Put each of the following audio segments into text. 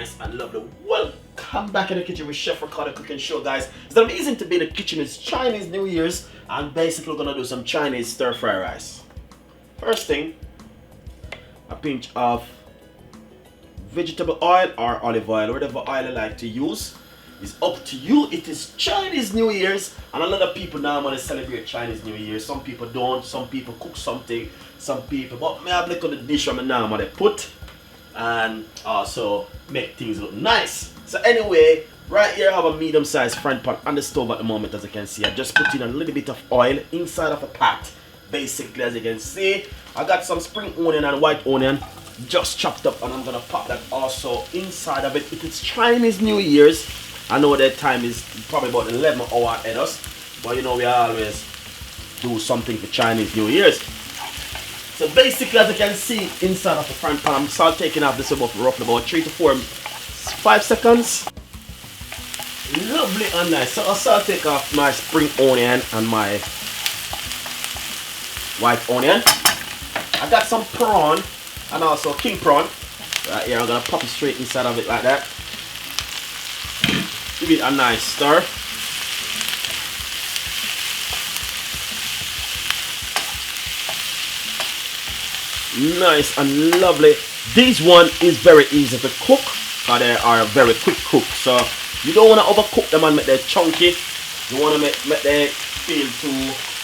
nice and lovely. Welcome back in the kitchen with Chef Ricardo cooking show, guys. It's amazing to be in the kitchen. It's Chinese New Year's and basically we're gonna do some Chinese stir fry rice. First thing, a pinch of vegetable oil or olive oil, whatever oil you like to use. It's up to you. It is Chinese New Year's and a lot of people now want to celebrate Chinese New Year's. Some people don't, some people cook something, some people, but me have look at the dish I'm now want to put and also make things look nice. So anyway, right here I have a medium sized frying pan on the stove at the moment. As you can see, I just put in a little bit of oil inside of a pot. Basically, as you can see, I got some spring onion and white onion just chopped up and I'm gonna pop that also inside of it. It is Chinese New Year's. I know that time is probably about 11 hours ahead of us, but you know we always do something for Chinese New Year's. So basically, as you can see inside of the frying pan, I'm start taking off this about roughly about 3 to 5 seconds. Lovely and nice. So I'll start take off my spring onion and my white onion. I got some prawn and also king prawn. Right here, I'm gonna pop it straight inside of it like that. Give it a nice stir. Nice and lovely. This one is very easy to cook because they are a very quick cook. So you don't want to overcook them and make them chunky. You want to make them feel too.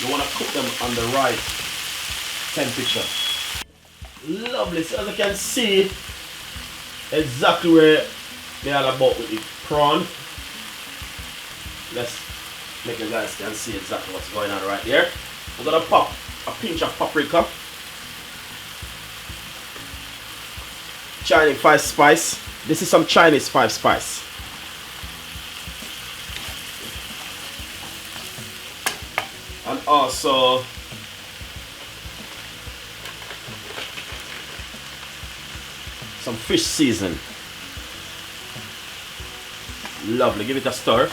You want to cook them on the right temperature. Lovely. So as you can see, exactly where they are about with the prawn. Let's make you guys can see exactly what's going on right there. We're gonna pop a pinch of paprika, Chinese 5 spice. This is some Chinese 5 spice. And also some fish season. Lovely, give it a stir.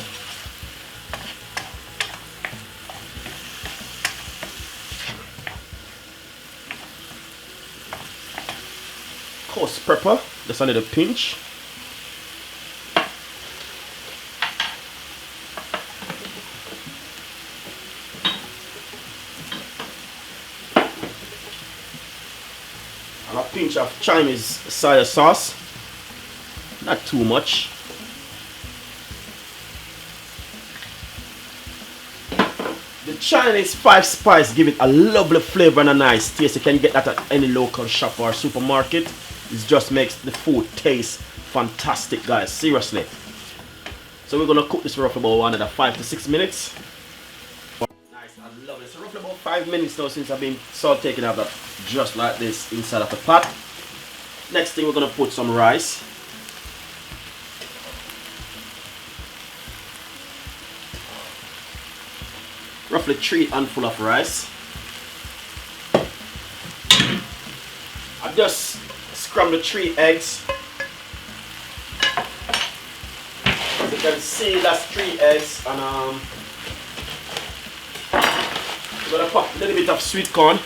Coarse pepper, just a little pinch. And a pinch of Chinese soy sauce, not too much. The Chinese 5 spice give it a lovely flavor and a nice taste. You can get that at any local shop or supermarket. It just makes the food taste fantastic, guys, seriously. So we're gonna cook this for roughly about another 5 to 6 minutes. Nice and lovely. So roughly about 5 minutes now since I've been taking out that just like this inside of the pot. Next thing, we're gonna put some rice. Roughly 3 handfuls of rice. I just scrambled 3 eggs. As you can see, that's 3 eggs, and we're gonna pop a little bit of sweet corn.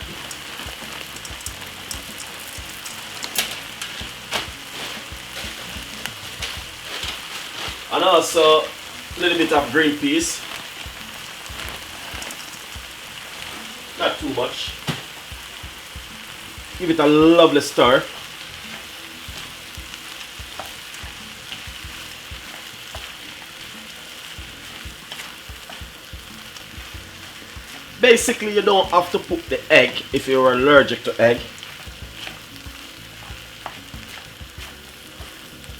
And also a little bit of green peas. Not too much. Give it a lovely stir. Basically, you don't have to put the egg if you're allergic to egg.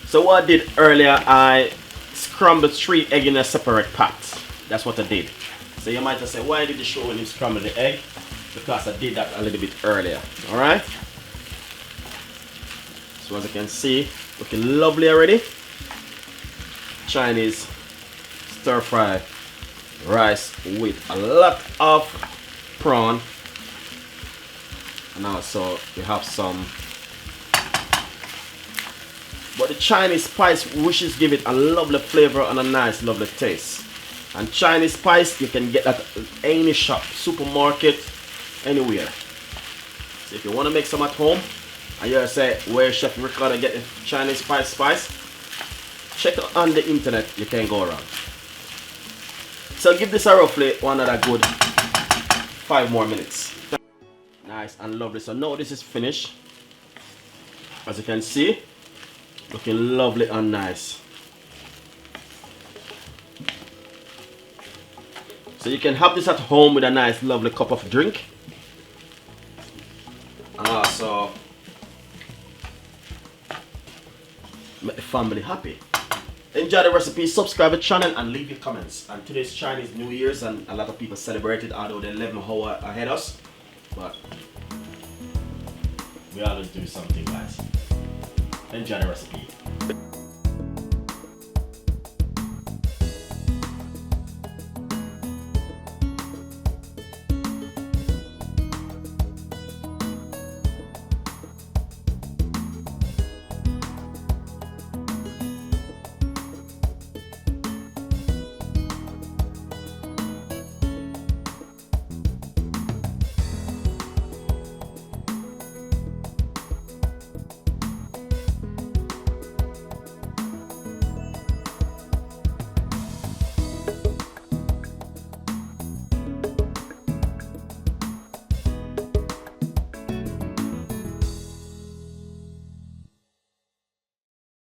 So what I did earlier, I scrambled 3 eggs in a separate pot. That's what I did. So you might have said, why did you show when you scramble the egg? Because I did that a little bit earlier. Alright? So as you can see, looking lovely already. Chinese stir fry rice with a lot of prawn. And also we have some. But the Chinese spice wishes give it a lovely flavor and a nice lovely taste. And Chinese spice, you can get that at any shop, supermarket, anywhere. So if you want to make some at home, and you say, where Chef Ricardo get the Chinese spice, check on the internet, you can't go wrong. So give this a roughly one other good 5 more minutes. Nice and lovely. So now this is finished. As you can see, looking lovely and nice. So you can have this at home with a nice lovely cup of drink. And also make the family happy. Enjoy the recipe, subscribe to the channel and leave your comments. And today's Chinese New Year's and a lot of people celebrated, although they're 11 hours ahead of us. But we always do something, guys. Enjoy the recipe.